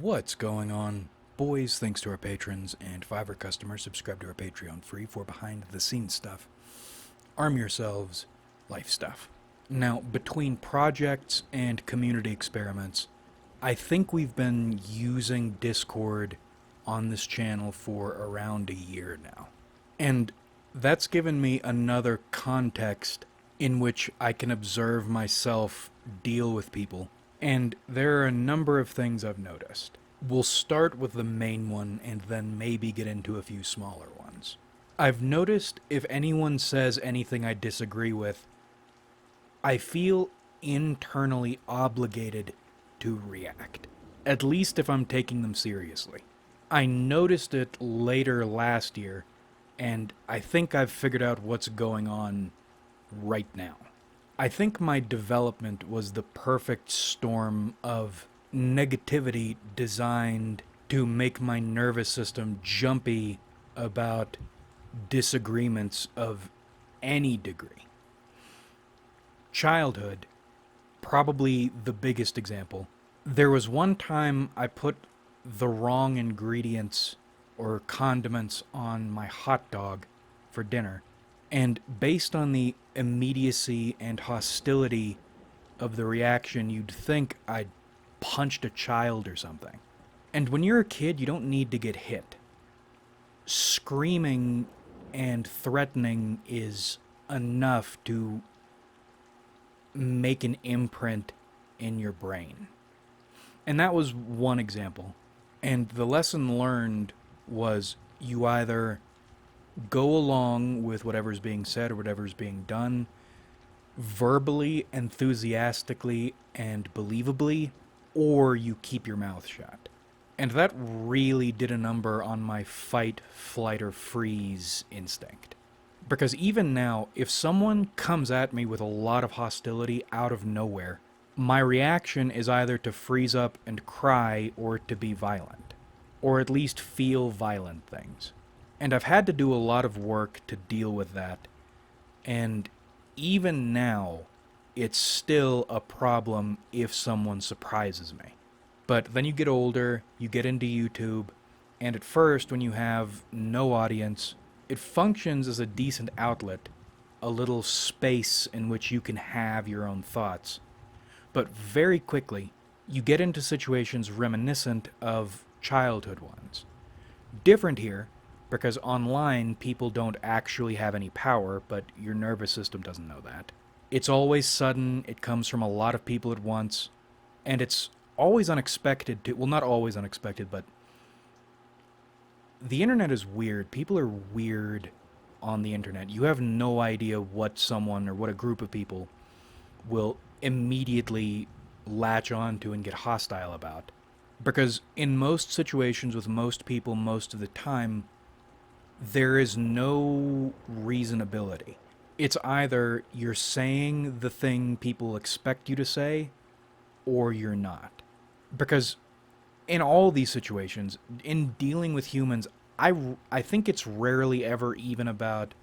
What's going on? Boys, thanks to our patrons and Fiverr customers, subscribe to our Patreon free for behind the scenes stuff. Arm yourselves, life stuff. Now, between projects and community experiments, I think we've been using Discord on this channel for around a year now. And that's given me another context in which I can observe myself deal with people. And there are a number of things I've noticed. We'll start with the main one and then maybe get into a few smaller ones. I've noticed if anyone says anything I disagree with, I feel internally obligated to react. At least if I'm taking them seriously. I noticed it later last year, and I think I've figured out what's going on right now. I think my development was the perfect storm of negativity designed to make my nervous system jumpy about disagreements of any degree. Childhood, probably the biggest example. There was one time I put the wrong ingredients or condiments on my hot dog for dinner, and based on the immediacy and hostility of the reaction, you'd think I'd punched a child or something. And when you're a kid, you don't need to get hit. Screaming and threatening is enough to make an imprint in your brain. And that was one example. And the lesson learned was you either go along with whatever's being said or whatever's being done verbally, enthusiastically, and believably, or you keep your mouth shut. And that really did a number on my fight, flight, or freeze instinct. Because even now, if someone comes at me with a lot of hostility out of nowhere, my reaction is either to freeze up and cry or to be violent. Or at least feel violent things. And I've had to do a lot of work to deal with that. And even now, it's still a problem if someone surprises me. But then you get older, you get into YouTube, and at first, when you have no audience, it functions as a decent outlet, a little space in which you can have your own thoughts. But very quickly, you get into situations reminiscent of childhood ones. Different here, because online people don't actually have any power, but your nervous system doesn't know that. It's always sudden, it comes from a lot of people at once, and it's always unexpected to, well, not always unexpected, but the internet is weird. People are weird on the internet. You have no idea what someone or what a group of people will immediately latch on to and get hostile about. Because in most situations with most people most of the time, there is no reasonability. It's either you're saying the thing people expect you to say, or you're not. Because in all these situations, in dealing with humans, I think it's rarely ever even about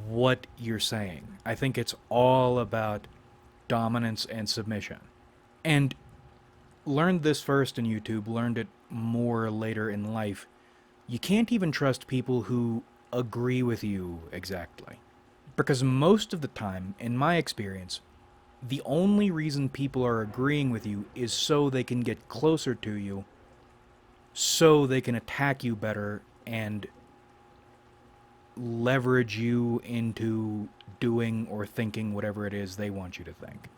what you're saying. I think it's all about dominance and submission. And learned this first in YouTube, learned it more later in life. You can't even trust people who agree with you exactly. Because most of the time, in my experience, the only reason people are agreeing with you is so they can get closer to you, so they can attack you better and leverage you into doing or thinking whatever it is they want you to think.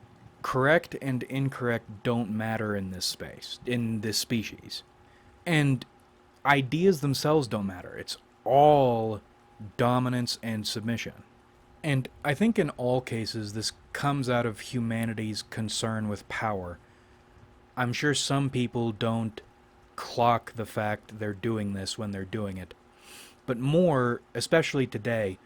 Correct and incorrect don't matter in this space, in this species. And ideas themselves don't matter. It's all dominance and submission. And I think in all cases this comes out of humanity's concern with power. I'm sure some people don't clock the fact they're doing this when they're doing it. But more, especially today,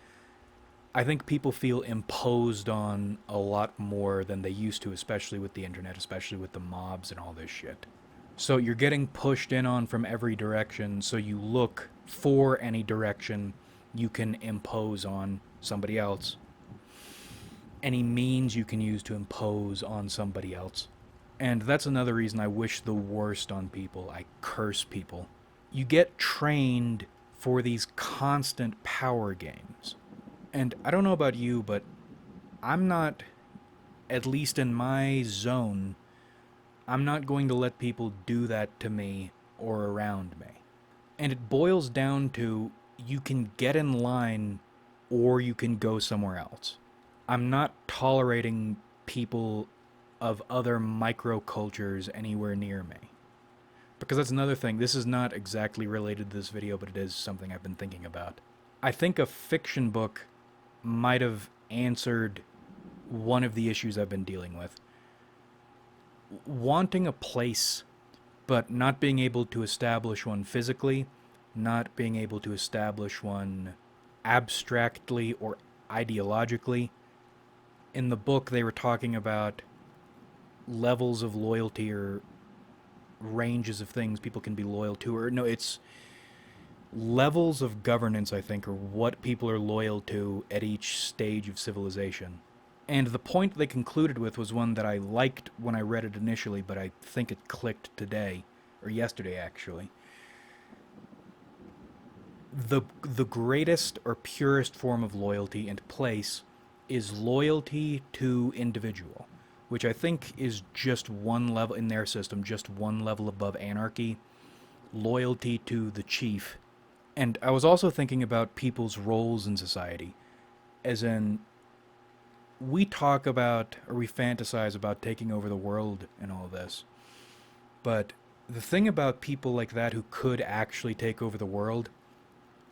I think people feel imposed on a lot more than they used to, especially with the internet, especially with the mobs and all this shit. So you're getting pushed in on from every direction, so you look for any direction you can impose on somebody else. Any means you can use to impose on somebody else. And that's another reason I wish the worst on people. I curse people. You get trained for these constant power games. And I don't know about you, but I'm not, at least in my zone, I'm not going to let people do that to me or around me. And it boils down to you can get in line or you can go somewhere else. I'm not tolerating people of other microcultures anywhere near me. Because that's another thing. This is not exactly related to this video, but it is something I've been thinking about. I think a fiction book might have answered one of the issues I've been dealing with. Wanting a place, but not being able to establish one physically, not being able to establish one abstractly or ideologically. In the book, they were talking about levels of loyalty or ranges of things people can be loyal to, or no, it's levels of governance, I think, or what people are loyal to at each stage of civilization. And the point they concluded with was one that I liked when I read it initially, but I think it clicked today, or yesterday actually. The greatest or purest form of loyalty and place is loyalty to individual, which I think is just one level in their system, just one level above anarchy, loyalty to the chief. And I was also thinking about people's roles in society, as in, we talk about, or we fantasize about taking over the world and all this, but the thing about people like that who could actually take over the world,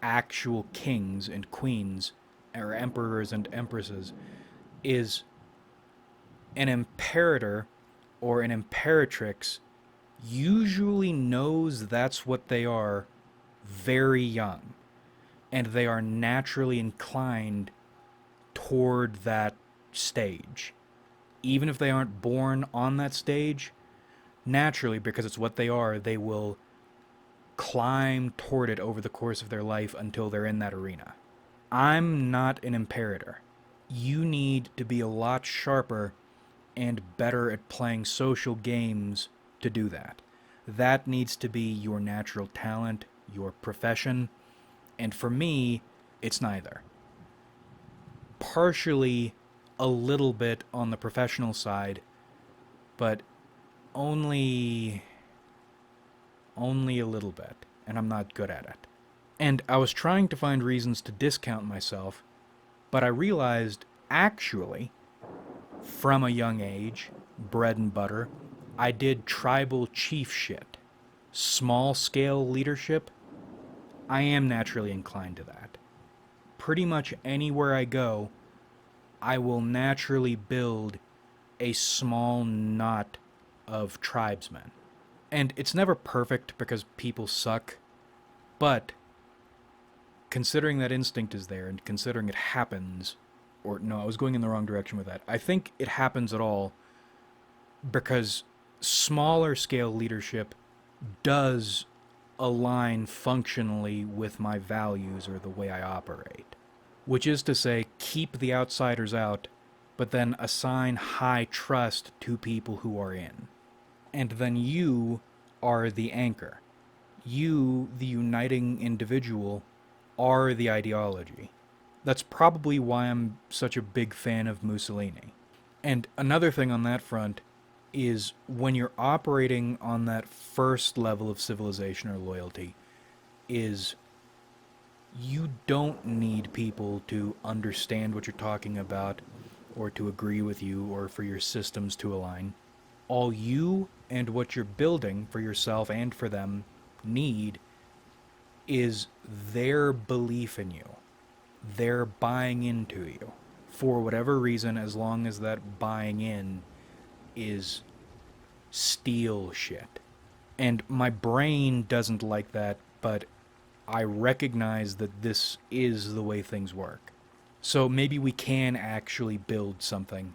actual kings and queens, or emperors and empresses, is an imperator or an imperatrix usually knows that's what they are very young, and they are naturally inclined toward that stage. Even if they aren't born on that stage, naturally, because it's what they are, they will climb toward it over the course of their life until they're in that arena. I'm not an imperator. You need to be a lot sharper and better at playing social games to do that. That needs to be your natural talent, your profession, and for me, it's neither. Partially a little bit on the professional side, but only a little bit, and I'm not good at it. And I was trying to find reasons to discount myself, but I realized, actually, from a young age, bread and butter, I did tribal chief shit. Small scale leadership, I am naturally inclined to that. Pretty much anywhere I go, I will naturally build a small knot of tribesmen. And it's never perfect because people suck, but considering that instinct is there and considering it happens, or no, I was going in the wrong direction with that. I think it happens at all because smaller scale leadership does align functionally with my values or the way I operate. Which is to say, keep the outsiders out, but then assign high trust to people who are in. And then you are the anchor. You, the uniting individual, are the ideology. That's probably why I'm such a big fan of Mussolini. And another thing on that front is when you're operating on that first level of civilization or loyalty, is you don't need people to understand what you're talking about or to agree with you or for your systems to align. All you and what you're building for yourself and for them need is their belief in you, their buying into you, for whatever reason, as long as that buying in is steal shit. And my brain doesn't like that, but I recognize that this is the way things work. So maybe we can actually build something,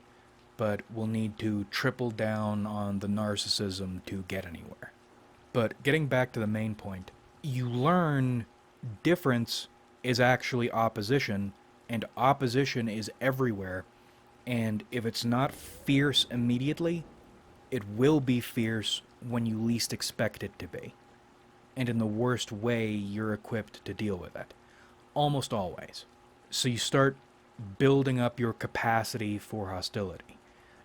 but we'll need to triple down on the narcissism to get anywhere. But getting back to the main point, you learn difference is actually opposition, and opposition is everywhere, and if it's not fierce immediately, it will be fierce when you least expect it to be. And in the worst way, you're equipped to deal with it. Almost always. So you start building up your capacity for hostility.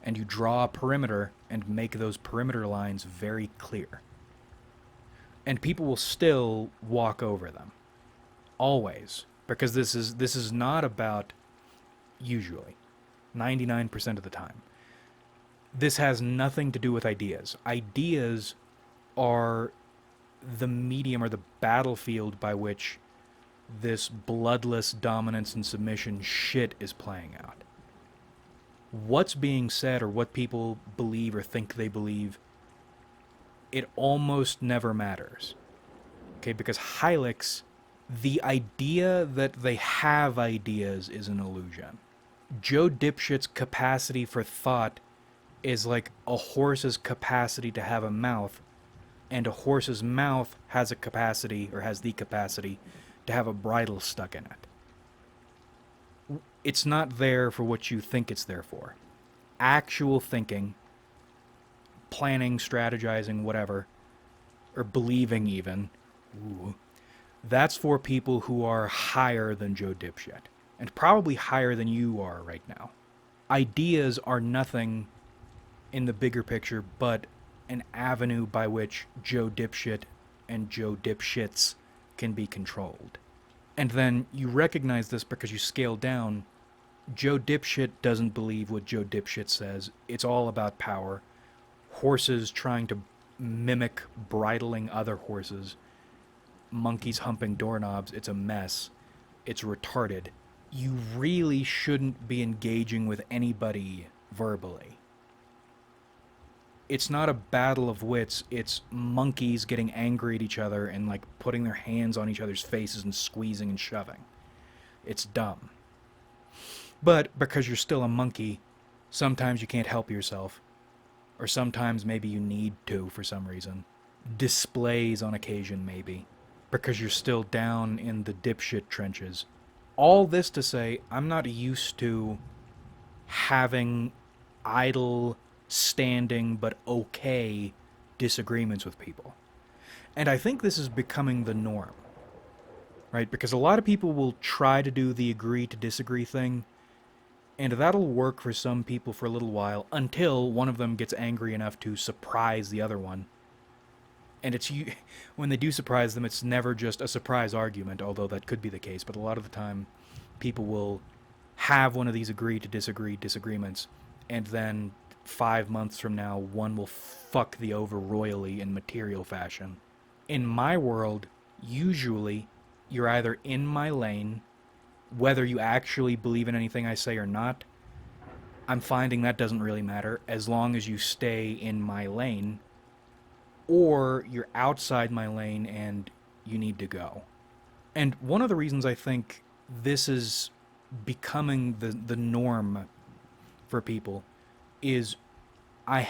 And you draw a perimeter and make those perimeter lines very clear. And people will still walk over them. Always. Because this is not about, usually, 99% of the time. This has nothing to do with ideas. Ideas are the medium or the battlefield by which this bloodless dominance and submission shit is playing out. What's being said or what people believe or think they believe, it almost never matters. Okay, because Hylix, the idea that they have ideas is an illusion. Joe Dipshit's capacity for thought is like a horse's capacity to have a mouth, and a horse's mouth has a capacity, or has the capacity, to have a bridle stuck in it. It's not there for what you think it's there for. Actual thinking, planning, strategizing, whatever, or believing even, that's for people who are higher than Joe Dipshit, and probably higher than you are right now. Ideas are nothing in the bigger picture but an avenue by which Joe Dipshit and Joe Dipshits can be controlled. And then you recognize this because you scale down. Joe Dipshit doesn't believe what Joe Dipshit says. It's all about power. Horses trying to mimic bridling other horses. Monkeys humping doorknobs. It's a mess. It's retarded. You really shouldn't be engaging with anybody verbally. It's not a battle of wits, it's monkeys getting angry at each other and like putting their hands on each other's faces and squeezing and shoving. It's dumb. But because you're still a monkey, sometimes you can't help yourself. Or sometimes maybe you need to for some reason. Displays on occasion maybe. Because you're still down in the dipshit trenches. All this to say, I'm not used to having idle, standing, but okay disagreements with people. And I think this is becoming the norm. Right? Because a lot of people will try to do the agree to disagree thing, and that'll work for some people for a little while, until one of them gets angry enough to surprise the other one. And it's when they do surprise them, it's never just a surprise argument, although that could be the case, but a lot of the time people will have one of these agree to disagree disagreements, and then 5 months from now, one will fuck the over royally in material fashion. In my world, usually, you're either in my lane, whether you actually believe in anything I say or not. I'm finding that doesn't really matter, as long as you stay in my lane, or you're outside my lane and you need to go. And one of the reasons I think this is becoming the norm for people is I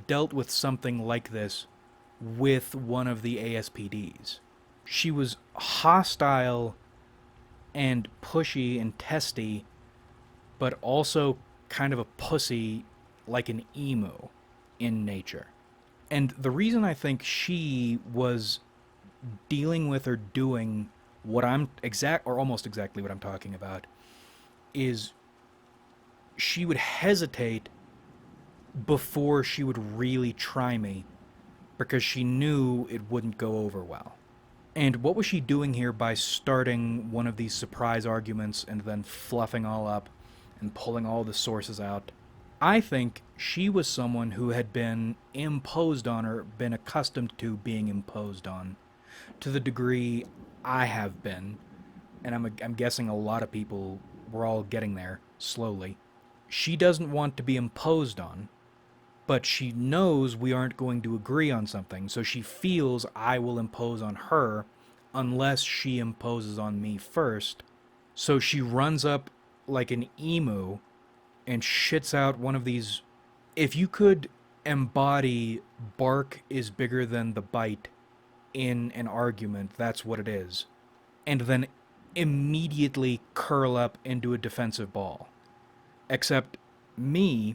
dealt with something like this with one of the ASPDs. She was hostile and pushy and testy, but also kind of a pussy, like an emu in nature. And the reason I think she was dealing with or doing what almost exactly what I'm talking about, is she would hesitate before she would really try me because she knew it wouldn't go over well. And what was she doing here by starting one of these surprise arguments and then fluffing all up and pulling all the sources out? I think she was someone who had been imposed on or been accustomed to being imposed on, to the degree I have been, and I'm guessing a lot of people, we're all getting there slowly. She doesn't want to be imposed on, but she knows we aren't going to agree on something, so she feels I will impose on her unless she imposes on me first. So she runs up like an emu and shits out one of these. If you could embody bark is bigger than the bite in an argument, that's what it is. And then immediately curl up into a defensive ball. Except me,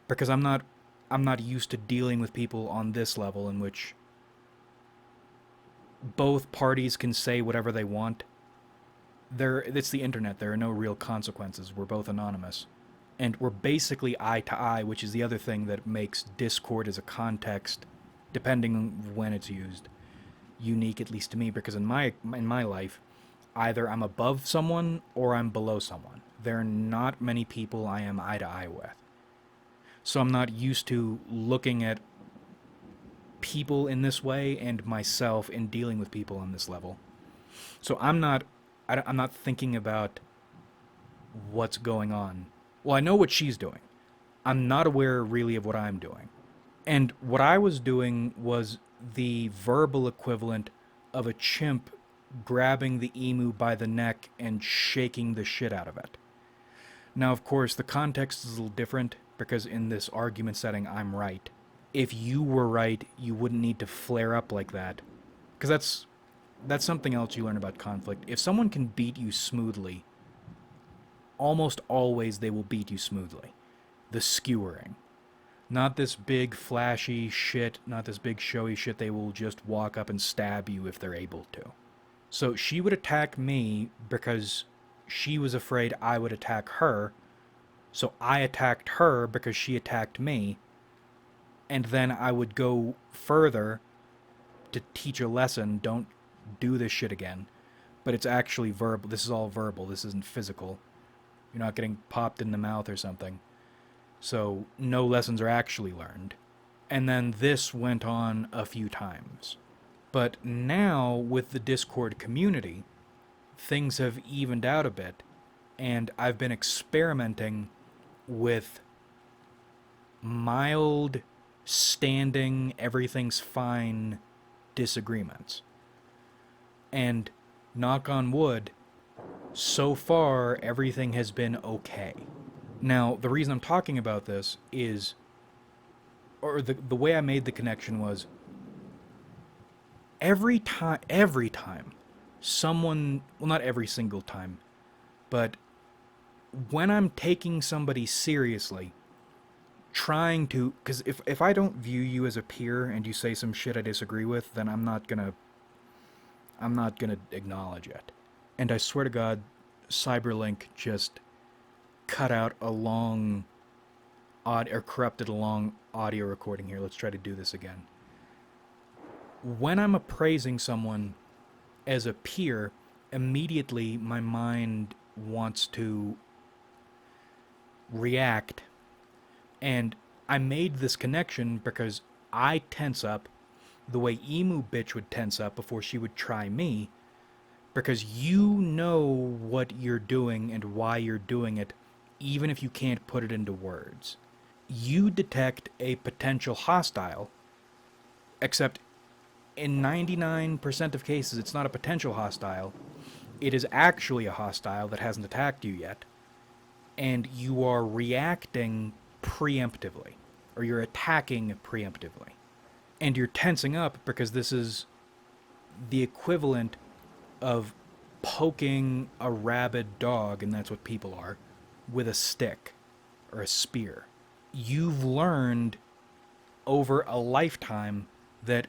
because I'm not I'm not used to dealing with people on this level in which both parties can say whatever they want. It's the internet. There are no real consequences. We're both anonymous. And we're basically eye to eye, which is the other thing that makes Discord as a context, depending on when it's used, unique, at least to me, because in my life, either I'm above someone or I'm below someone. There are not many people I am eye to eye with. So I'm not used to looking at people in this way and myself in dealing with people on this level. So I'm not thinking about what's going on. Well, I know what she's doing. I'm not aware really of what I'm doing. And what I was doing was the verbal equivalent of a chimp grabbing the emu by the neck and shaking the shit out of it. Now, of course, the context is a little different because in this argument setting, I'm right. If you were right, you wouldn't need to flare up like that. Because that's something else you learn about conflict. If someone can beat you smoothly, almost always they will beat you smoothly. The skewering. Not this big flashy shit, not this big showy shit. They will just walk up and stab you if they're able to. So she would attack me because she was afraid I would attack her. So I attacked her because she attacked me. And then I would go further to teach a lesson. Don't do this shit again. But it's actually verbal. This is all verbal. This isn't physical. You're not getting popped in the mouth or something. So no lessons are actually learned. And then this went on a few times. But now, with the Discord community, things have evened out a bit. And I've been experimenting with mild, standing, everything's fine disagreements. And knock on wood, so far everything has been okay. Now, the reason I'm talking about this is, or the way I made the connection was, every time someone, well, not every single time, but when I'm taking somebody seriously, trying to, because if I don't view you as a peer and you say some shit I disagree with, then I'm not gonna acknowledge it. And I swear to God, Cyberlink just cut out a long or corrupted a long audio recording here. Let's try to do this again. When I'm appraising someone as a peer, immediately my mind wants to react. And I made this connection because I tense up the way Emu Bitch would tense up before she would try me, because you know what you're doing and why you're doing it, even if you can't put it into words. You detect a potential hostile, except in 99% of cases it's not a potential hostile, it is actually a hostile that hasn't attacked you yet, and you are reacting preemptively, or you're attacking preemptively. And you're tensing up because this is the equivalent of poking a rabid dog, and that's what people are, with a stick or a spear. You've learned over a lifetime that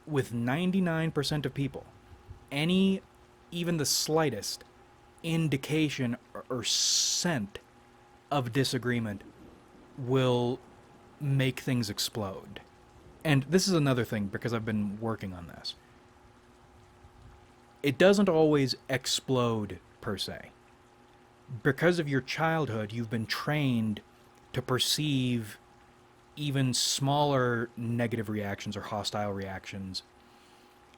with 99% of people, even the slightest indication or scent of disagreement will make things explode. And this is another thing, because I've been working on this. It doesn't always explode, per se. Because of your childhood, you've been trained to perceive even smaller negative reactions or hostile reactions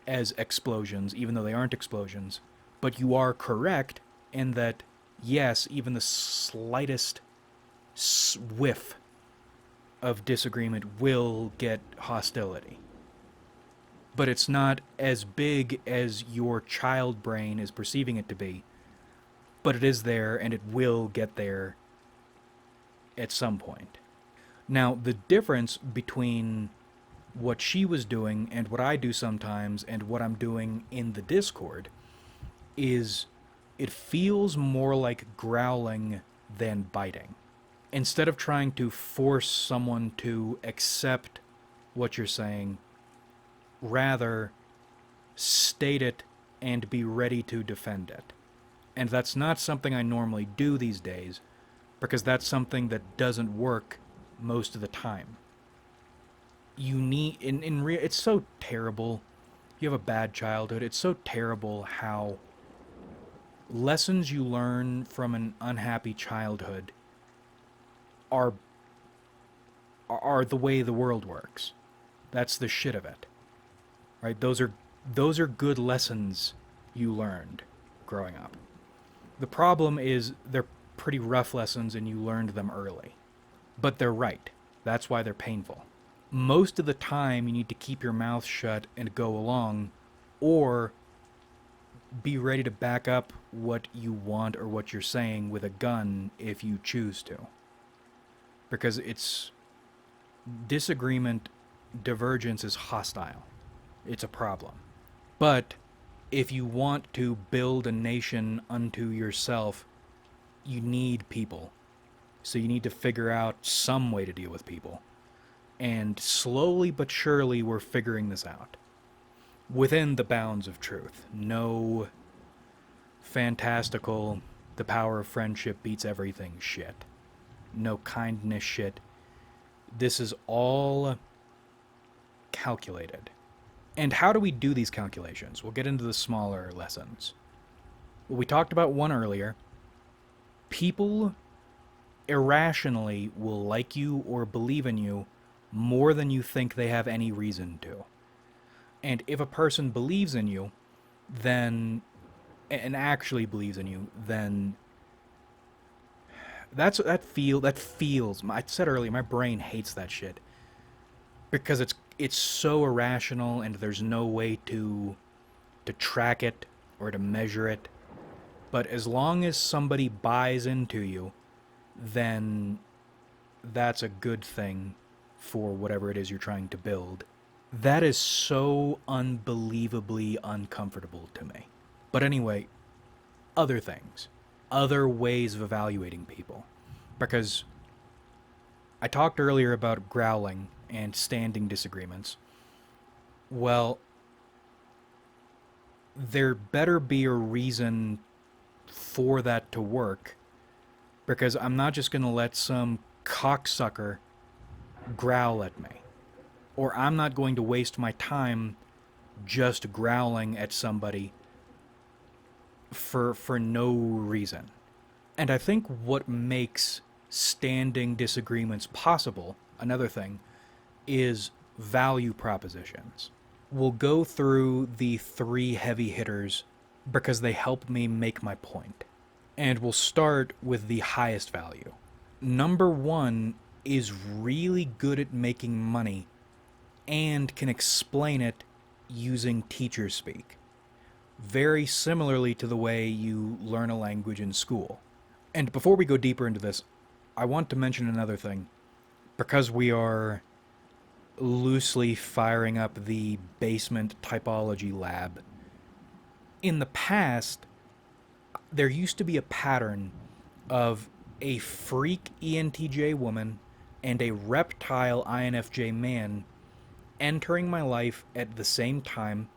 as explosions, even though they aren't explosions. But you are correct in that, yes, even the slightest whiff of disagreement will get hostility. But it's not as big as your child brain is perceiving it to be. But it is there, and it will get there at some point. Now, the difference between what she was doing and what I do sometimes and what I'm doing in the Discord is it feels more like growling than biting. instead of trying to force someone to accept what you're saying, rather state it and be ready to defend it. And that's not something I normally do these days, because that's something that doesn't work most of the time. You need, it's so terrible. You have a bad childhood. It's so terrible how lessons you learn from an unhappy childhood are the way the world works. That's the shit of it. Right? Those are good lessons you learned growing up. The problem is they're pretty rough lessons and you learned them early. But they're right. That's why they're painful. Most of the time you need to keep your mouth shut and go along, or be ready to back up what you want or what you're saying with a gun if you choose to. Because it's disagreement, divergence is hostile. It's a problem. But if you want to build a nation unto yourself, you need people. So you need to figure out some way to deal with people. And slowly but surely we're figuring this out. Within the bounds of truth. No fantastical, the power of friendship beats everything shit. No kindness shit. This is all calculated. And how do we do these calculations? We'll get into the smaller lessons. Well, we talked about one earlier. People irrationally will like you or believe in you more than you think they have any reason to. And if a person believes in you, then, and actually believes in you, then that feels, I said earlier, my brain hates that shit. Because it's so irrational and there's no way to track it or to measure it. But as long as somebody buys into you, then that's a good thing for whatever it is you're trying to build. That is so unbelievably uncomfortable to me. But anyway, other things. Other ways of evaluating people. Because I talked earlier about growling and standing disagreements. Well, there better be a reason for that to work, because I'm not just going to let some cocksucker growl at me. Or I'm not going to waste my time just growling at somebody for no reason. And I think what makes standing disagreements possible, another thing, is value propositions. We'll go through the 3 heavy hitters because they help me make my point. And we'll start with the highest value. Number 1 is really good at making money and can explain it using teacher speak. Very similarly to the way you learn a language in school. And before we go deeper into this, I want to mention another thing. Because we are loosely firing up the basement typology lab. In the past, there used to be a pattern of a freak ENTJ woman and a reptile INFJ man entering my life at the same time,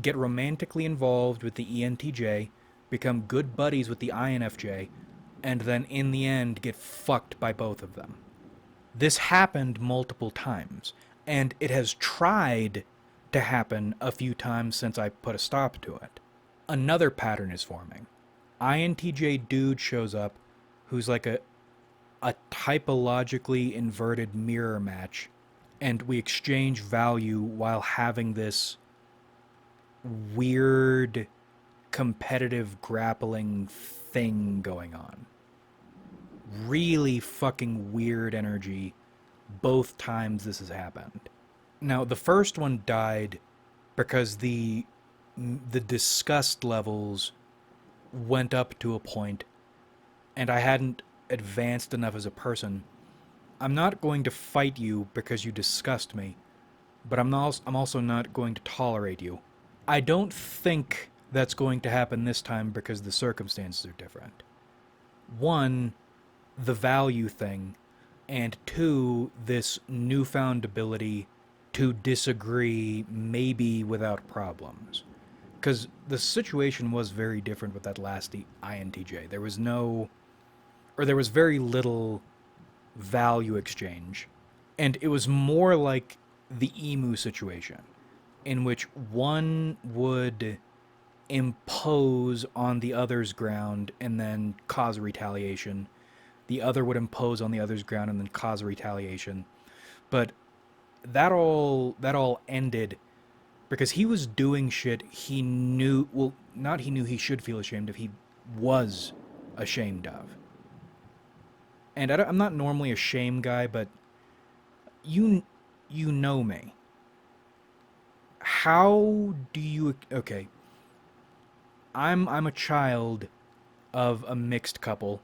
get romantically involved with the ENTJ, become good buddies with the INFJ, and then in the end get fucked by both of them. This happened multiple times, and it has tried to happen a few times since I put a stop to it. Another pattern is forming. INTJ dude shows up who's like a typologically inverted mirror match, and we exchange value while having this weird competitive grappling thing going on. Really fucking weird energy both times this has happened. Now, the first one died because the disgust levels went up to a point and I hadn't advanced enough as a person. I'm not going to fight you because you disgust me, but I'm also not going to tolerate you. I don't think that's going to happen this time because the circumstances are different. One, the value thing, and two, this newfound ability to disagree maybe without problems. Because the situation was very different with that last INTJ. There was no, or there was very little value exchange. And it was more like the emu situation, in which one would impose on the other's ground and then cause retaliation. The other would impose on the other's ground and then cause retaliation. But that all ended because he was doing shit he knew, well, not he knew he should feel ashamed of, he was ashamed of. And I'm not normally a shame guy, but you know me. How do you, okay, I'm a child of a mixed couple,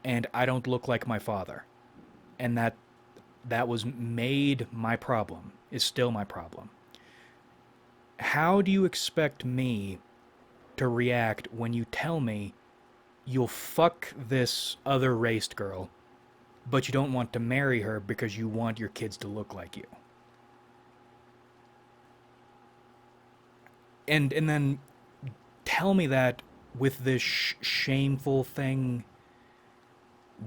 and I don't look like my father. And that was made my problem, is still my problem. How do you expect me to react when you tell me you'll fuck this other raced girl, but you don't want to marry her because you want your kids to look like you? And then tell me that with this shameful thing,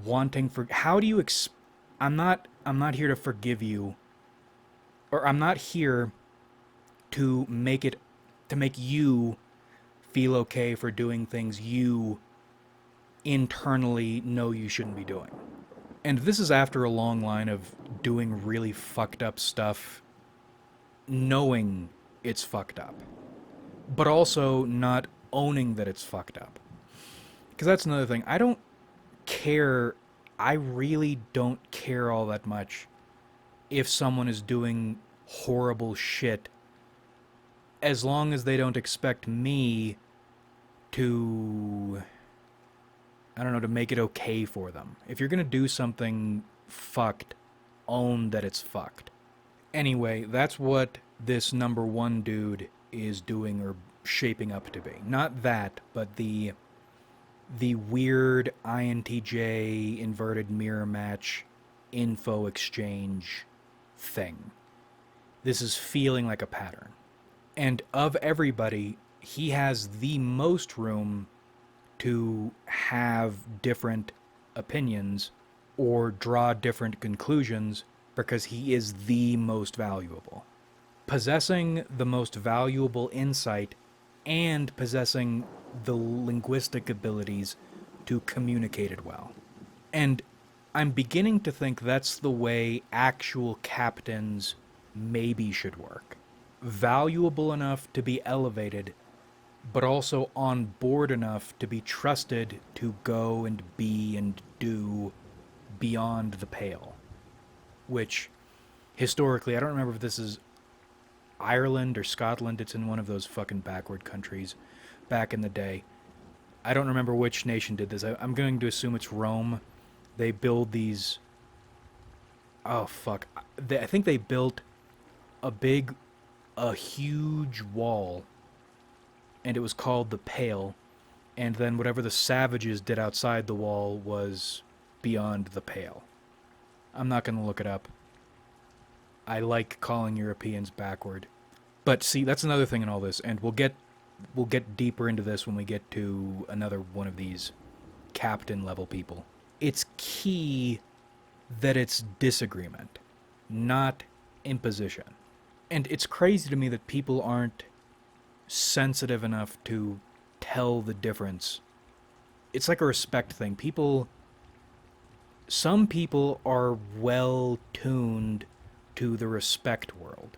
wanting for, how do you I'm not here to forgive you, or I'm not here to make you feel okay for doing things you internally know you shouldn't be doing. And this is after a long line of doing really fucked up stuff, knowing it's fucked up, but also not owning that it's fucked up. Because that's another thing. I don't care. I really don't care all that much if someone is doing horrible shit, as long as they don't expect me to, I don't know, to make it okay for them. If you're gonna do something fucked, own that it's fucked. Anyway, that's what this number one dude is doing or shaping up to be. Not that, but the weird INTJ inverted mirror match info exchange thing. This is feeling like a pattern. And of everybody, he has the most room to have different opinions or draw different conclusions because he is the most valuable. Possessing the most valuable insight and possessing the linguistic abilities to communicate it well. And I'm beginning to think that's the way actual captains maybe should work. Valuable enough to be elevated, but also on board enough to be trusted to go and be and do beyond the pale. Which, historically, I don't remember if this is Ireland or Scotland, it's in one of those fucking backward countries back in the day. I don't remember which nation did this. I'm going to assume it's Rome. They build these... Oh, fuck. I think they built a huge wall, and it was called the Pale, and then whatever the savages did outside the wall was beyond the Pale. I'm not going to look it up. I like calling Europeans backward. But see, that's another thing in all this, and we'll get deeper into this when we get to another one of these captain level people. It's key that it's disagreement, not imposition. And it's crazy to me that people aren't sensitive enough to tell the difference. It's like a respect thing. Some people are well tuned to the respect world.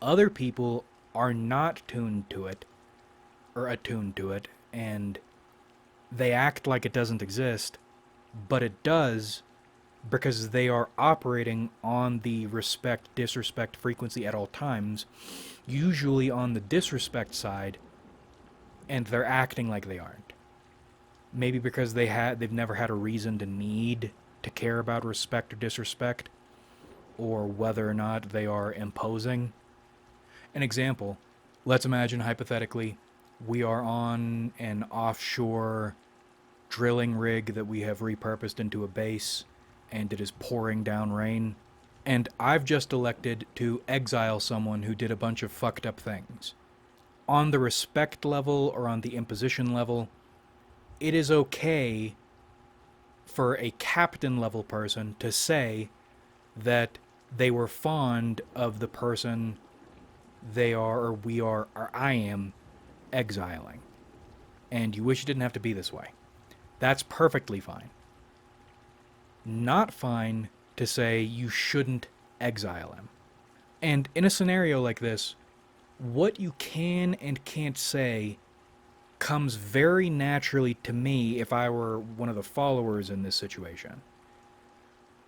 Other people are not tuned to it, or attuned to it, and they act like it doesn't exist, but it does, because they are operating on the respect-disrespect frequency at all times, usually on the disrespect side, and they're acting like they aren't. Maybe because they've never had a reason to need to care about respect or disrespect, or whether or not they are imposing. An example, let's imagine hypothetically we are on an offshore drilling rig that we have repurposed into a base, and it is pouring down rain. And I've just elected to exile someone who did a bunch of fucked up things. On the respect level or on the imposition level, it is okay for a captain level person to say that they were fond of the person they are, or we are, or I am exiling. And you wish it didn't have to be this way. That's perfectly fine. Not fine to say you shouldn't exile him. And in a scenario like this, what you can and can't say comes very naturally to me if I were one of the followers in this situation.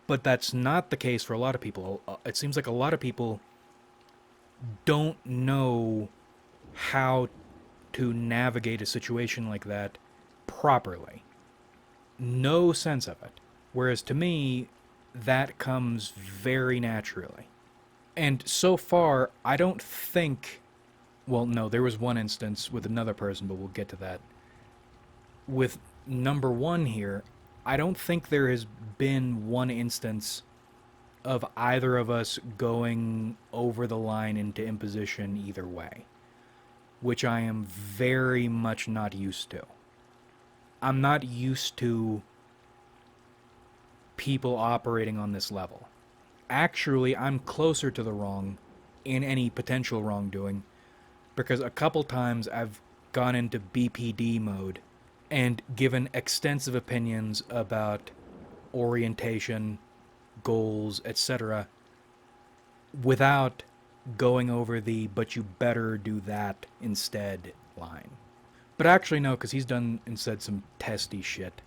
But that's not the case for a lot of people. It seems like a lot of people don't know how to navigate a situation like that properly. No sense of it. Whereas to me, that comes very naturally. And so far, I don't think... Well, no, there was one instance with another person, but we'll get to that. With number one here, I don't think there has been one instance of either of us going over the line into imposition either way, which I am very much not used to. I'm not used to people operating on this level. Actually, I'm closer to the wrong in any potential wrongdoing, because a couple times I've gone into BPD mode and given extensive opinions about orientation, goals, etc., without going over the "but you better do that instead" line. But actually no, because he's done and said some testy shit.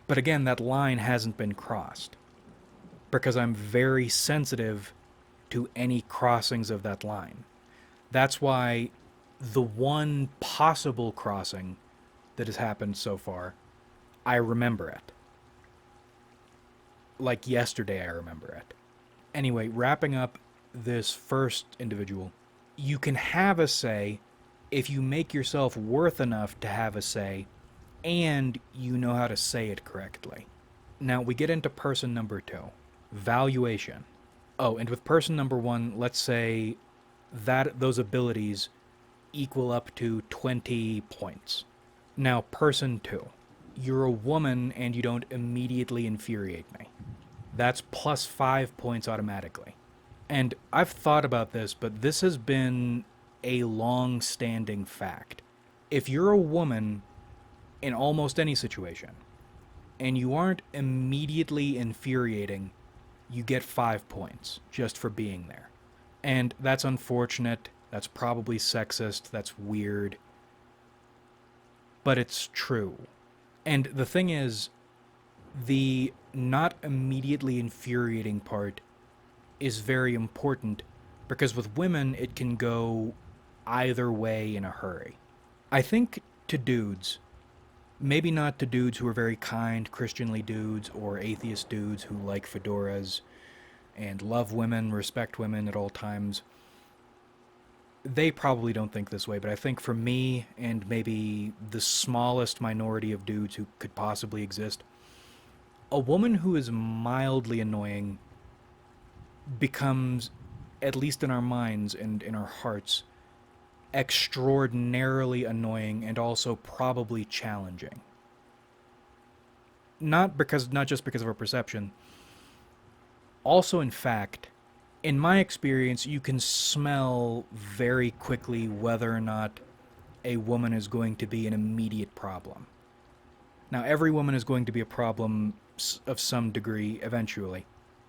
But again, that line hasn't been crossed, because I'm very sensitive to any crossings of that line. That's why the one possible crossing that has happened so far, I remember it. Like yesterday, I remember it. Anyway, wrapping up this first individual, you can have a say if you make yourself worth enough to have a say and you know how to say it correctly. Now, we get into person number 2, valuation. Oh, and with person number 1, let's say that those abilities equal up to 20 points. Now, person 2, you're a woman and you don't immediately infuriate me. That's plus 5 points automatically. And I've thought about this, but this has been a long-standing fact. If you're a woman in almost any situation, and you aren't immediately infuriating, you get 5 points just for being there. And that's unfortunate, that's probably sexist, that's weird, but it's true. And the thing is, the not immediately infuriating part is very important, because with women it can go either way in a hurry. I think to dudes, maybe not to dudes who are very kind, Christianly dudes, or atheist dudes who like fedoras and love women, respect women at all times, they probably don't think this way, but I think for me, and maybe the smallest minority of dudes who could possibly exist, a woman who is mildly annoying becomes, at least in our minds and in our hearts, extraordinarily annoying and also probably challenging. Not just because of our perception. Also, in fact, in my experience, you can smell very quickly whether or not a woman is going to be an immediate problem. Now, every woman is going to be a problem of some degree eventually,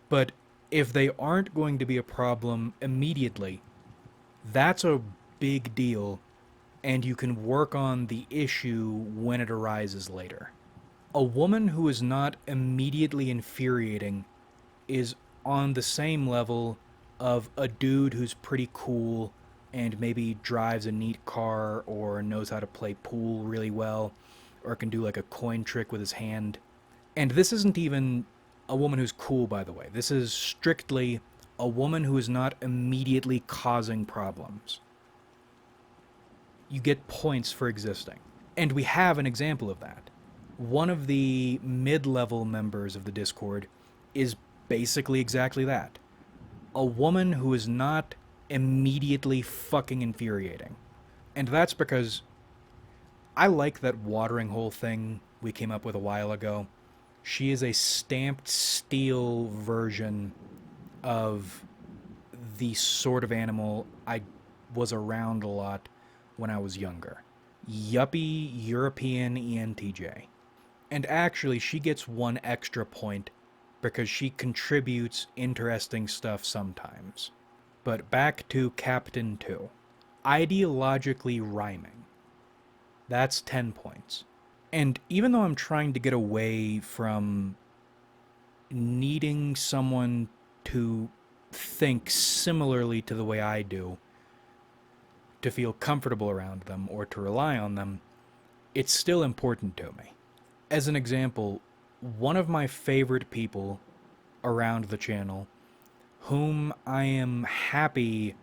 but if they aren't going to be a problem immediately, that's a big deal, and you can work on the issue when it arises later. A woman who is not immediately infuriating is on the same level of a dude who's pretty cool and maybe drives a neat car or knows how to play pool really well or can do like a coin trick with his hand. And this isn't even a woman who's cool, by the way. This is strictly a woman who is not immediately causing problems. You get points for existing. And we have an example of that. One of the mid-level members of the Discord is basically exactly that. A woman who is not immediately fucking infuriating. And that's because I like that watering hole thing we came up with a while ago. She is a stamped steel version of the sort of animal I was around a lot when I was younger. Yuppie European ENTJ. And actually, she gets one extra point because she contributes interesting stuff sometimes. But back to Captain 2. Ideologically rhyming. That's 10 points. And even though I'm trying to get away from needing someone to think similarly to the way I do, to feel comfortable around them or to rely on them, it's still important to me. As an example, one of my favorite people around the channel, whom I am happy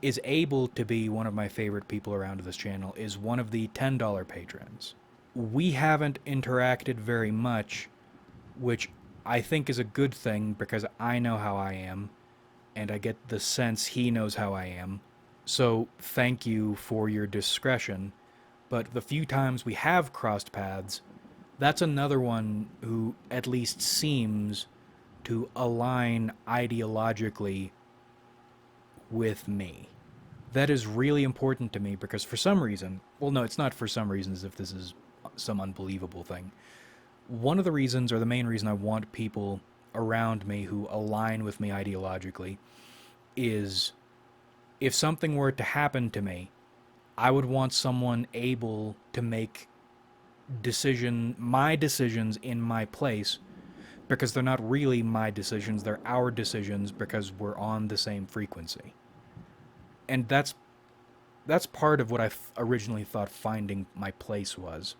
is able to be one of my favorite people around this channel, is one of the $10 patrons. We haven't interacted very much, which I think is a good thing because I know how I am, and I get the sense he knows how I am. So thank you for your discretion. But the few times we have crossed paths, that's another one who at least seems to align ideologically with me. That is really important to me because for some reason, well, no, it's not for some reason as if this is some unbelievable thing. One of the reasons, or the main reason I want people around me who align with me ideologically is if something were to happen to me, I would want someone able to make my decisions in my place, because they're not really my decisions, they're our decisions because we're on the same frequency. And that's part of what I originally thought finding my place was.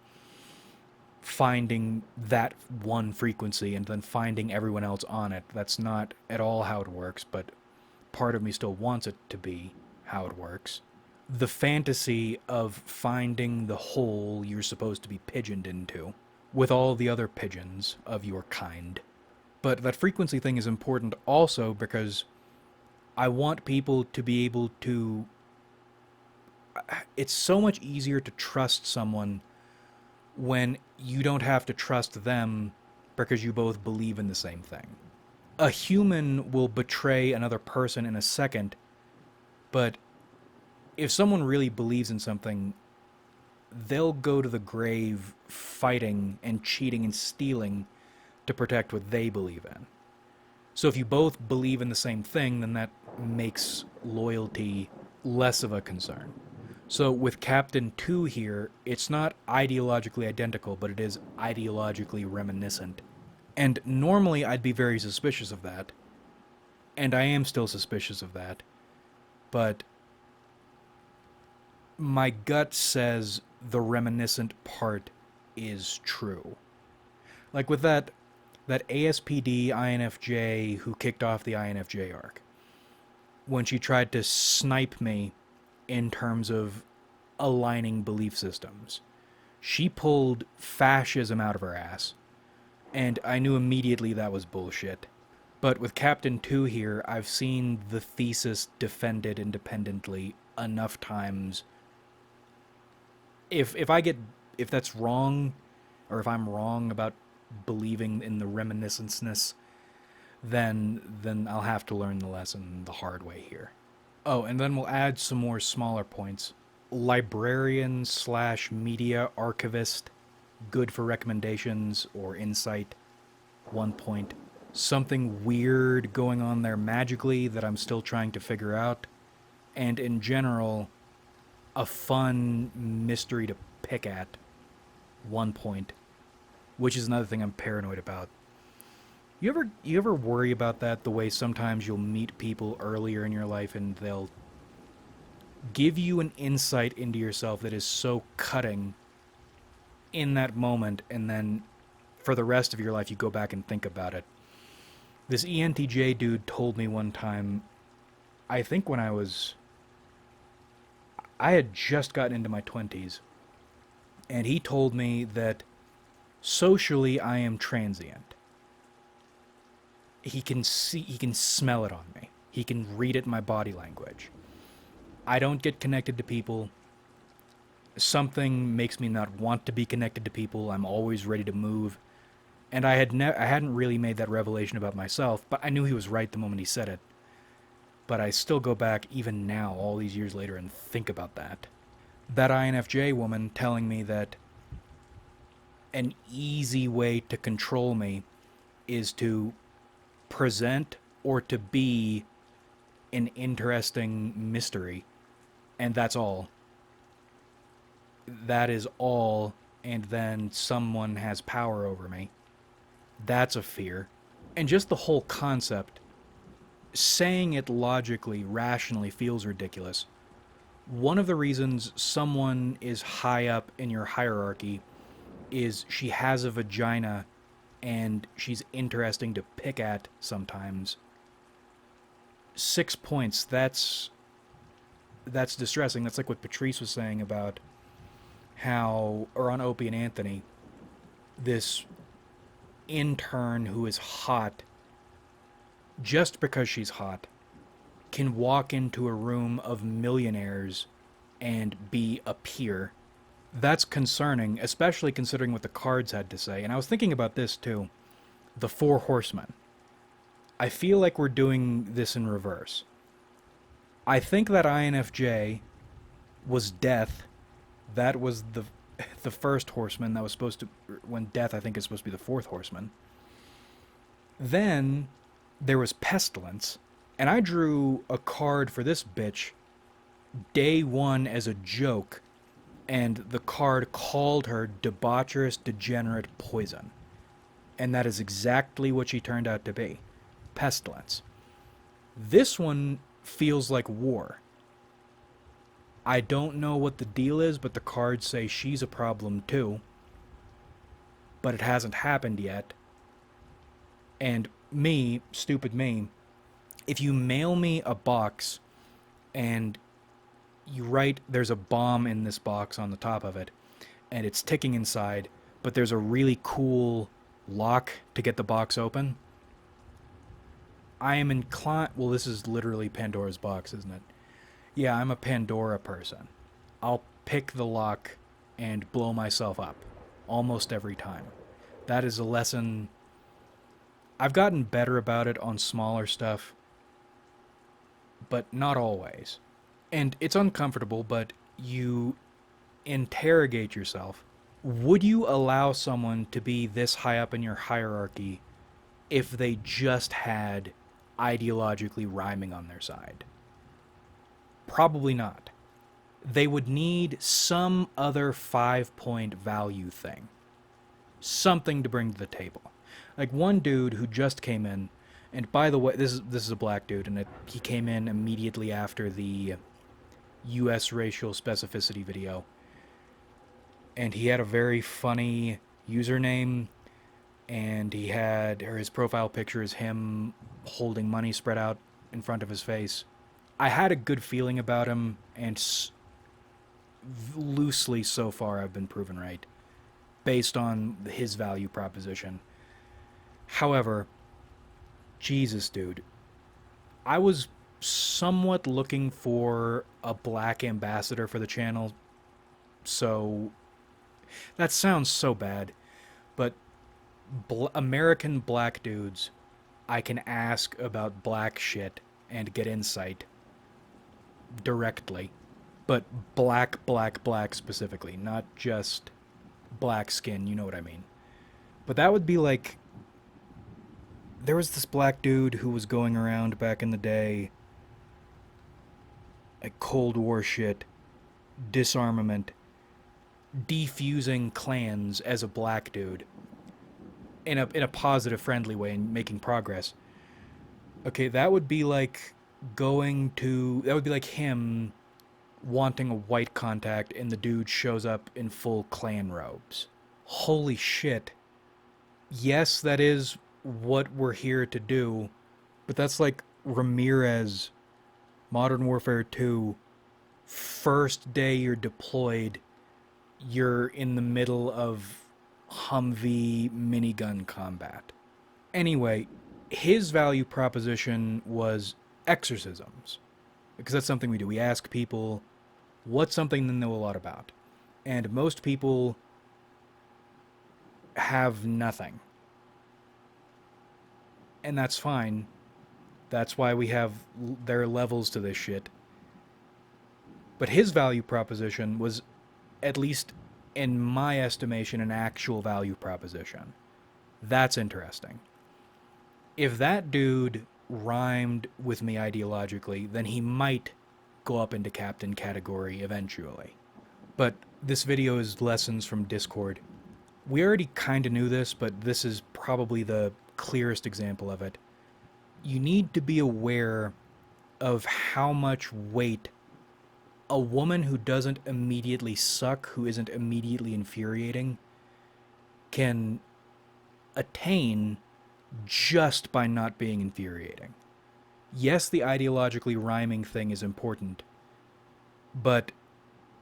Finding that one frequency and then finding everyone else on it. That's not at all how it works, but part of me still wants it to be how it works. The fantasy of finding the hole you're supposed to be pigeoned into with all the other pigeons of your kind. But that frequency thing is important also because I want people to be able to... It's so much easier to trust someone when you don't have to trust them because you both believe in the same thing. A human will betray another person in a second, but if someone really believes in something, they'll go to the grave fighting and cheating and stealing to protect what they believe in. So if you both believe in the same thing, then that makes loyalty less of a concern. So with Captain 2 here, it's not ideologically identical, but it is ideologically reminiscent. And normally I'd be very suspicious of that, and I am still suspicious of that, but my gut says the reminiscent part is true. Like with that ASPD INFJ who kicked off the INFJ arc, when she tried to snipe me in terms of aligning belief systems, she pulled fascism out of her ass, and I knew immediately that was bullshit. But with Captain 2 here, I've seen the thesis defended independently enough times. If that's wrong, or if I'm wrong about believing in the reminiscenceness, then I'll have to learn the lesson the hard way here. Oh, and then we'll add some more smaller points. Librarian / media archivist, good for recommendations or insight, 1 point. Something weird going on there magically that I'm still trying to figure out. And in general, a fun mystery to pick at, 1 point. Which is another thing I'm paranoid about. You ever worry about that, the way sometimes you'll meet people earlier in your life and they'll give you an insight into yourself that is so cutting in that moment, and then for the rest of your life you go back and think about it. This ENTJ dude told me one time, I think when I had just gotten into my 20s, and he told me that Socially, I am transient. He can smell it on me. He can read it in my body language. I don't get connected to people. Something makes me not want to be connected to people. I'm always ready to move. And I hadn't really made that revelation about myself, but I knew he was right the moment he said it. But I still go back even now, all these years later, and think about that. That INFJ woman telling me that an easy way to control me is to present or to be an interesting mystery, and that's all. That is all, and then someone has power over me. That's a fear. And just the whole concept, saying it logically, rationally feels ridiculous. One of the reasons someone is high up in your hierarchy is she has a vagina and she's interesting to pick at sometimes. 6 points, that's distressing. That's like what Patrice was saying about how, or on Opie and Anthony, this intern who is hot just because she's hot can walk into a room of millionaires and be a peer. That's concerning, especially considering what the cards had to say. And I was thinking about this too. The Four Horsemen. I feel like we're doing this in reverse. I think that INFJ was death. That was the first horseman that was supposed to, when death I think is supposed to be the fourth horseman. Then there was pestilence, and I drew a card for this bitch day one as a joke, and the card called her debaucherous, degenerate poison. And that is exactly what she turned out to be. Pestilence. This one feels like war. I don't know what the deal is, but the cards say she's a problem too. But it hasn't happened yet. And me, stupid me, if you mail me a box and you write there's a bomb in this box on the top of it and it's ticking inside, but there's a really cool lock to get the box open, I am inclined... Well, this is literally Pandora's box, isn't it? Yeah, I'm a Pandora person. I'll pick the lock and blow myself up almost every time. That is a lesson. I've gotten better about it on smaller stuff, but not always. And it's uncomfortable, but you interrogate yourself. Would you allow someone to be this high up in your hierarchy if they just had ideologically rhyming on their side? Probably not. They would need some other 5-point value thing. Something to bring to the table. Like one dude who just came in, and by the way, this is a black dude, and he came in immediately after the U.S. racial specificity video. And he had a very funny username, and his profile picture is him holding money spread out in front of his face. I had a good feeling about him, and loosely so far I've been proven right, based on his value proposition. However, Jesus, dude, I was somewhat looking for a black ambassador for the channel, so that sounds so bad, but American black dudes, I can ask about black shit and get insight directly, but black specifically, not just black skin, you know what I mean. But that would be like, there was this black dude who was going around back in the day, like Cold War shit, disarmament, defusing clans as a black dude in a positive, friendly way and making progress. Okay, that would be like him wanting a white contact and the dude shows up in full clan robes. Holy shit. Yes, that is what we're here to do, but that's like Ramirez, Modern Warfare 2, first day you're deployed, you're in the middle of Humvee minigun combat. Anyway, his value proposition was exorcisms, because that's something we do. We ask people what's something they know a lot about, and most people have nothing, and that's fine. That's why we have their levels to this shit. But his value proposition was, at least in my estimation, an actual value proposition. That's interesting. If that dude rhymed with me ideologically, then he might go up into captain category eventually. But this video is lessons from Discord. We already kind of knew this, but this is probably the clearest example of it. You need to be aware of how much weight a woman who doesn't immediately suck, who isn't immediately infuriating, can attain just by not being infuriating. Yes, the ideologically rhyming thing is important, but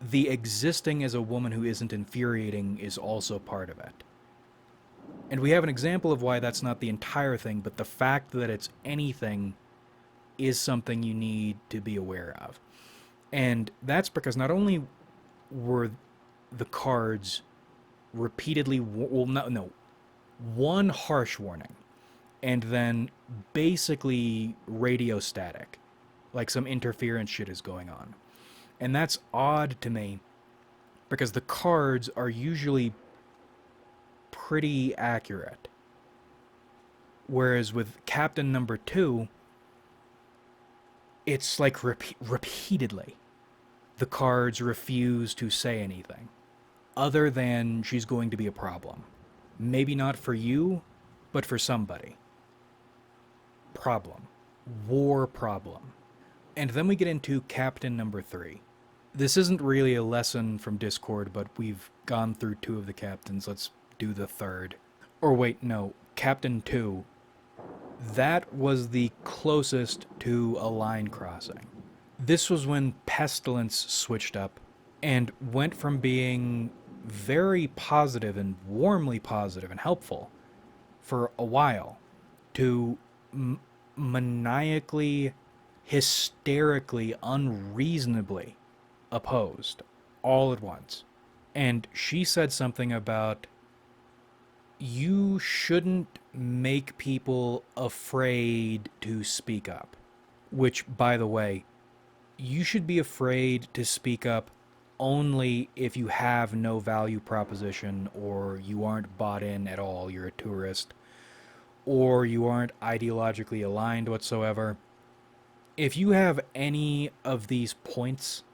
the existing as a woman who isn't infuriating is also part of it. And we have an example of why that's not the entire thing, but the fact that it's anything is something you need to be aware of. And that's because not only were the cards repeatedly, one harsh warning, and then basically radio static, like some interference shit is going on. And that's odd to me, because the cards are usually pretty accurate. Whereas with Captain number 2, it's like repeatedly the cards refuse to say anything other than she's going to be a problem. Maybe not for you, but for somebody. Problem. War problem. And then we get into Captain number 3. This isn't really a lesson from Discord, but we've gone through 2 of the captains. Let's do the 3rd. Or wait, no. Captain 2. That was the closest to a line crossing. This was when Pestilence switched up and went from being very positive and warmly positive and helpful for a while to maniacally, hysterically, unreasonably opposed all at once. And she said something about, you shouldn't make people afraid to speak up. Which, by the way, you should be afraid to speak up only if you have no value proposition, or you aren't bought in at all, you're a tourist, or you aren't ideologically aligned whatsoever. If you have any of these points,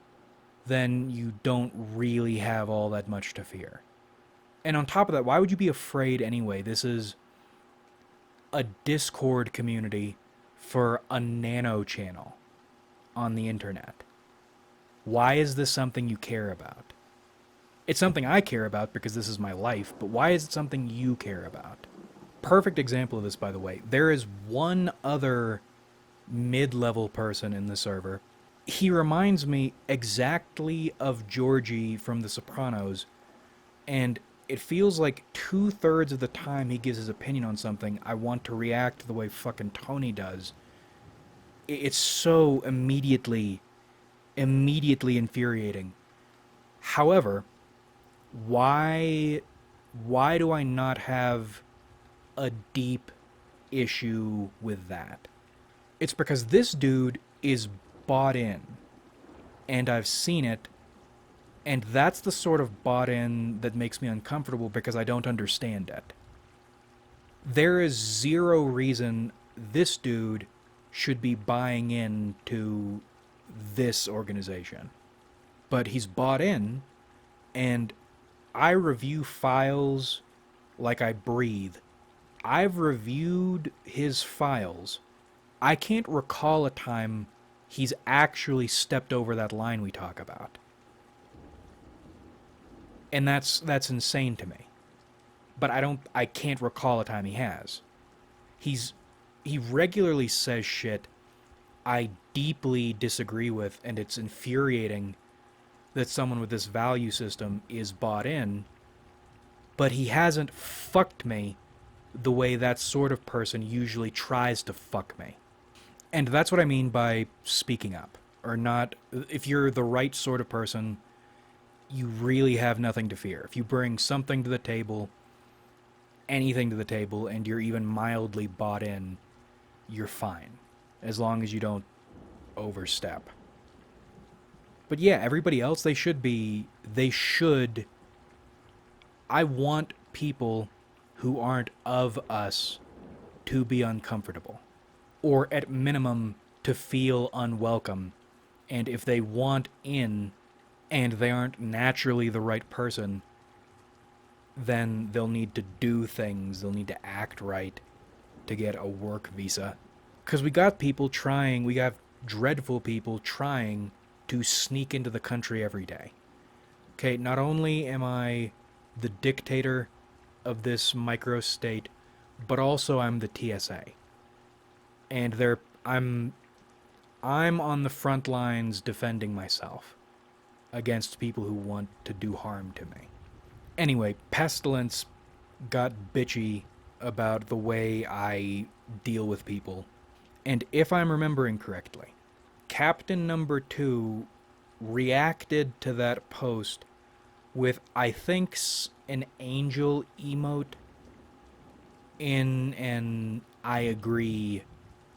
then you don't really have all that much to fear. And on top of that, why would you be afraid anyway? This is a Discord community for a nano channel on the internet. Why is this something you care about? It's something I care about because this is my life, but why is it something you care about? Perfect example of this, by the way. There is one other mid-level person in the server. He reminds me exactly of Georgie from The Sopranos, and it feels like 2/3 of the time he gives his opinion on something, I want to react the way fucking Tony does. It's so immediately infuriating. However, why do I not have a deep issue with that? It's because this dude is bought in, and I've seen it, and that's the sort of bought in that makes me uncomfortable because I don't understand it. There is zero reason this dude should be buying into this organization. But he's bought in, and I review files like I breathe. I've reviewed his files. I can't recall a time he's actually stepped over that line we talk about. And that's insane to me. But I can't recall a time he has. He regularly says shit I deeply disagree with, and it's infuriating that someone with this value system is bought in. but he hasn't fucked me the way that sort of person usually tries to fuck me. And that's what I mean by speaking up. Or not, if you're the right sort of person, you really have nothing to fear. If you bring something to the table, anything to the table, and you're even mildly bought in, you're fine. As long as you don't overstep. But yeah, everybody else, they should, I want people who aren't of us to be uncomfortable. Or at minimum, to feel unwelcome. And if they want in, and they aren't naturally the right person, then they'll need to do things, they'll need to act right to get a work visa. Because we got dreadful people trying to sneak into the country every day. Okay, not only am I the dictator of this microstate, but also I'm the TSA. And I'm on the front lines defending myself against people who want to do harm to me. Anyway, Pestilence got bitchy about the way I deal with people. And if I'm remembering correctly, Captain Number 2 reacted to that post with, I think, an angel emote in an I agree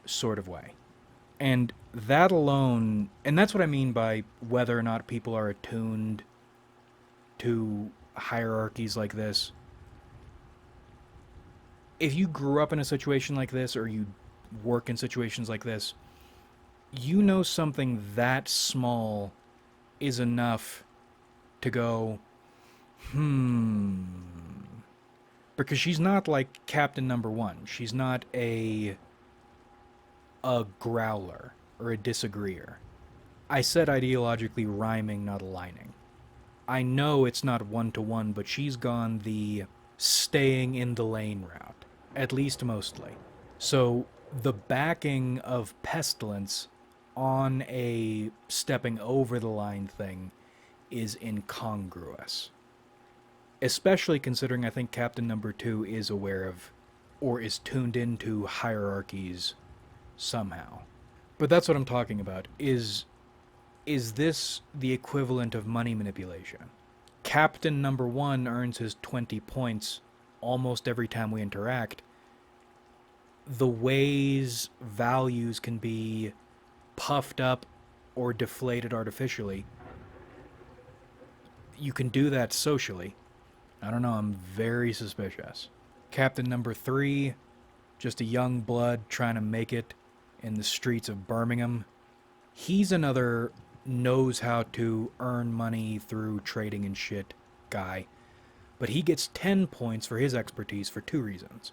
sort of way. And that alone, and that's what I mean by whether or not people are attuned to hierarchies like this. If you grew up in a situation like this, or you work in situations like this, you know something that small is enough to go, because she's not like Captain Number 1. She's not a growler or a disagreeer. I said ideologically rhyming, not aligning. I know it's not one-to-one, but she's gone the staying in the lane route, at least mostly. So the backing of Pestilence on a stepping over the line thing is incongruous. Especially considering I think Captain Number 2 is aware of, or is tuned into hierarchies somehow. But that's what I'm talking about. Is this the equivalent of money manipulation? Captain Number 1 earns his 20 points almost every time we interact. The ways values can be puffed up or deflated artificially, you can do that socially. I don't know, I'm very suspicious. Captain Number 3, just a young blood trying to make it in the streets of Birmingham. He's another knows how to earn money through trading and shit guy. But he gets 10 points for his expertise for 2 reasons.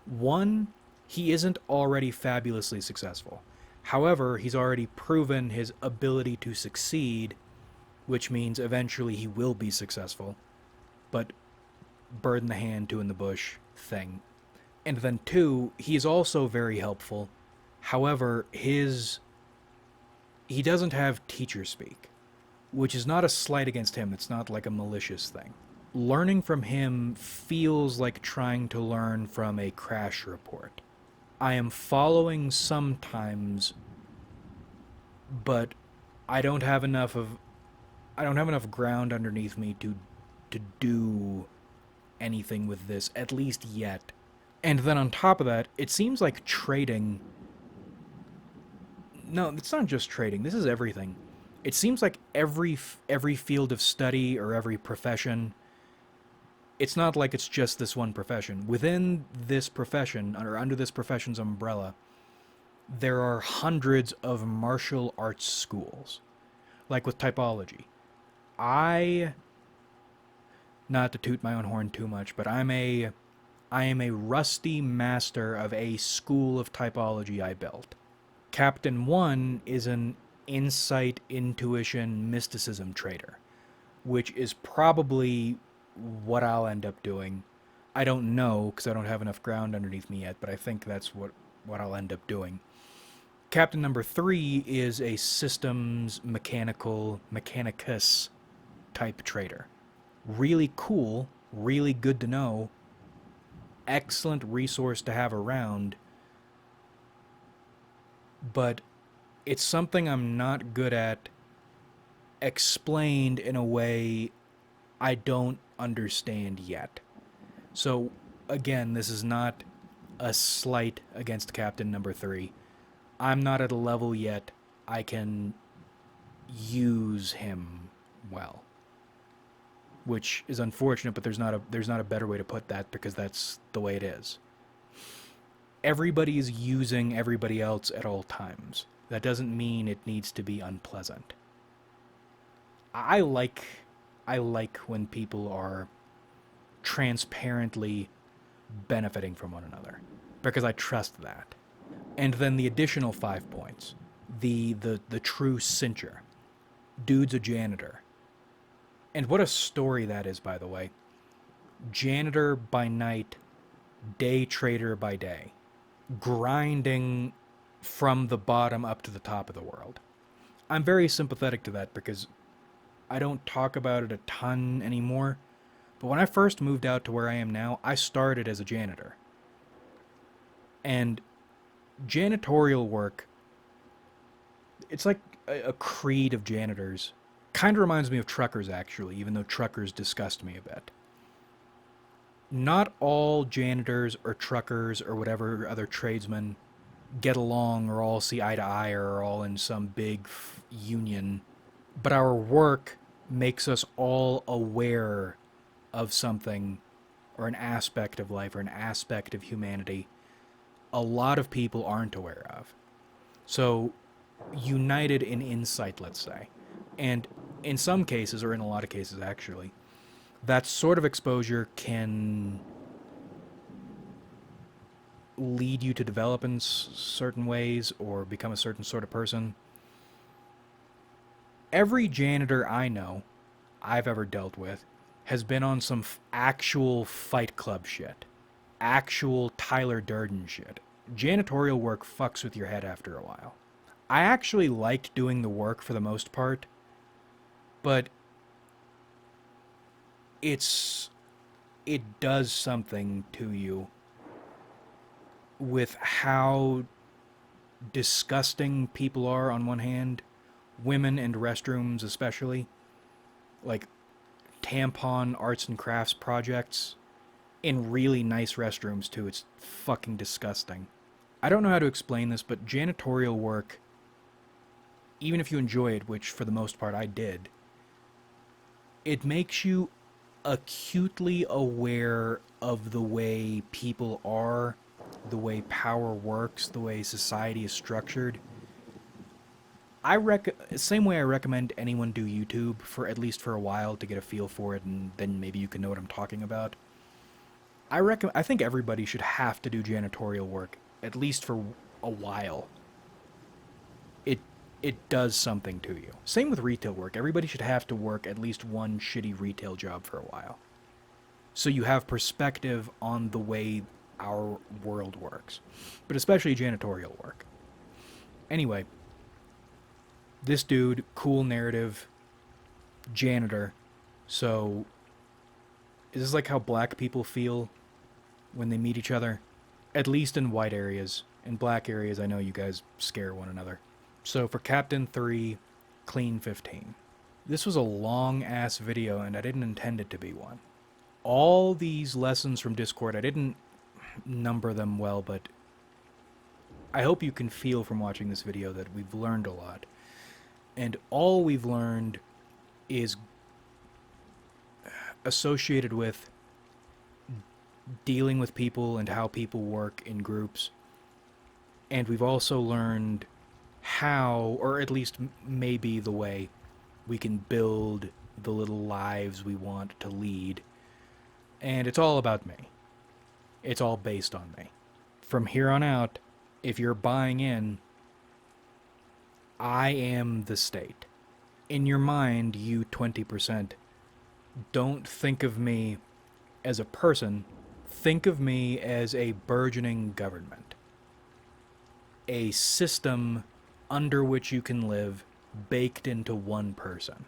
One, he isn't already fabulously successful. However, he's already proven his ability to succeed, which means eventually he will be successful. But bird in the hand, two in the bush thing. And then 2, he's also very helpful. However, he doesn't have teacher speak, which is not a slight against him. It's not like a malicious thing. Learning from him feels like trying to learn from a crash report. I am following sometimes, but I don't have enough ground underneath me to do anything with this, at least yet. And then on top of that, it seems like trading... No, it's not just trading. This is everything. It seems like every field of study or every profession, it's not like it's just this one profession. Within this profession, or under this profession's umbrella, there are hundreds of martial arts schools. Like with typology. Not to toot my own horn too much, but I am a rusty master of a school of typology I built. Captain 1 is an insight, intuition, mysticism trader, which is probably what I'll end up doing. I don't know, because I don't have enough ground underneath me yet, but I think that's what I'll end up doing. Captain Number 3 is a systems mechanicus type trader. Really cool, really good to know, excellent resource to have around, but it's something I'm not good at explained in a way I don't understand yet. So, again, this is not a slight against Captain Number 3. I'm not at a level yet I can use him well, which is unfortunate, but there's not a better way to put that because that's the way it is. Everybody's using everybody else at all times. That doesn't mean it needs to be unpleasant. I like I like when people are transparently benefiting from one another because I trust that. And then the additional 5 points. The true cincher. Dude's a janitor. And what a story that is, by the way. Janitor by night, day trader by day. Grinding from the bottom up to the top of the world. I'm very sympathetic to that because I don't talk about it a ton anymore. But when I first moved out to where I am now, I started as a janitor. And janitorial work, it's like a creed of janitors. Kind of reminds me of truckers, actually, even though truckers disgust me a bit. Not all janitors or truckers or whatever other tradesmen get along or all see eye to eye or are all in some big union. But our work makes us all aware of something or an aspect of life or an aspect of humanity a lot of people aren't aware of. So, united in insight, let's say. And in some cases, or in a lot of cases actually, that sort of exposure can lead you to develop in certain ways or become a certain sort of person. Every janitor I know I've ever dealt with has been on some actual Fight Club shit. Actual Tyler Durden shit. Janitorial work fucks with your head after a while. I actually liked doing the work for the most part, but it does something to you with how disgusting people are on one hand, women and restrooms especially, like tampon arts and crafts projects in really nice restrooms too. It's fucking disgusting. I don't know how to explain this, but janitorial work, even if you enjoy it, which for the most part I did, it makes you acutely aware of the way people are, the way power works, the way society is structured. Same way I recommend anyone do YouTube for at least for a while to get a feel for it, and then maybe you can know what I'm talking about. I think everybody should have to do janitorial work at least for a while. It does something to you. Same with retail work. Everybody should have to work at least one shitty retail job for a while. So you have perspective on the way our world works. But especially janitorial work. Anyway, this dude, cool narrative, janitor. So, is this like how black people feel when they meet each other? At least in white areas. In black areas, I know you guys scare one another. So for Captain 3, Clean 15. This was a long-ass video, and I didn't intend it to be one. All these lessons from Discord, I didn't number them well, but I hope you can feel from watching this video that we've learned a lot. And all we've learned is associated with dealing with people and how people work in groups. And we've also learned how, or at least maybe the way, we can build the little lives we want to lead. And it's all about me. It's all based on me. From here on out, if you're buying in, I am the state. In your mind, you 20%, don't think of me as a person. Think of me as a burgeoning government. A system under which you can live, baked into one person.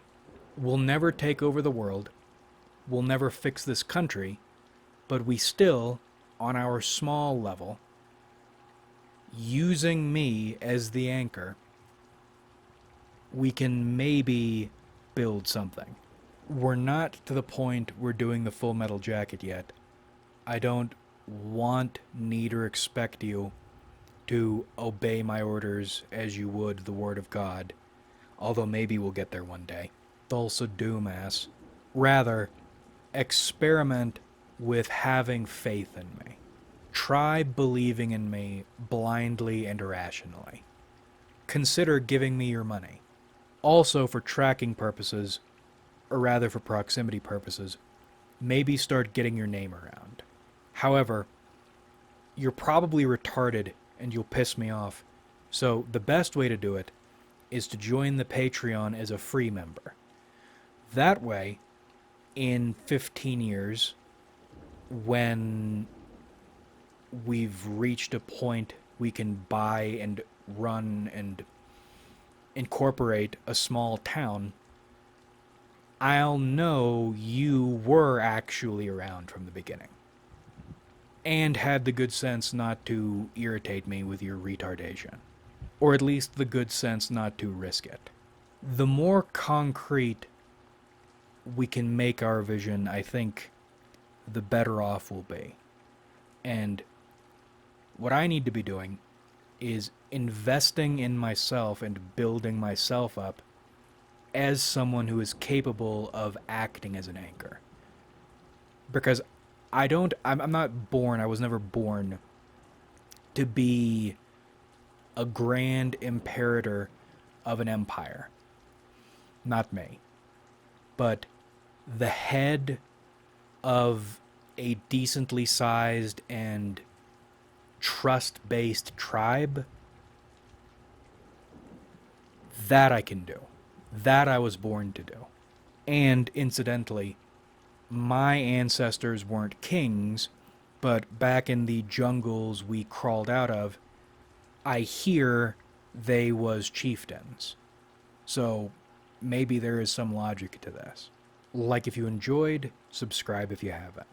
We'll never take over the world. will never fix this country, but we still, on our small level, using me as the anchor, we can maybe build something. We're not to the point we're doing the Full Metal Jacket yet. I don't want, need, or expect you to obey my orders as you would the word of God, although maybe we'll get there one day. Thulsa Doomass. Rather, experiment with having faith in me. Try believing in me blindly and irrationally. Consider giving me your money. Also, for tracking purposes, or rather for proximity purposes, maybe start getting your name around. However, you're probably retarded and you'll piss me off, so the best way to do it is to join the Patreon as a free member. That way, in 15 years, when we've reached a point we can buy and run and incorporate a small town, I'll know you were actually around from the beginning and had the good sense not to irritate me with your retardation, or at least the good sense not to risk it. The more concrete we can make our vision, I think, the better off we'll be. And what I need to be doing is investing in myself and building myself up as someone who is capable of acting as an anchor. Because I'm not born, I was never born to be a grand imperator of an empire. Not me. But the head of a decently sized and trust-based tribe, that I can do. That I was born to do. And incidentally, my ancestors weren't kings, but back in the jungles we crawled out of, I hear they was chieftains. So maybe there is some logic to this. Like if you enjoyed, subscribe if you haven't.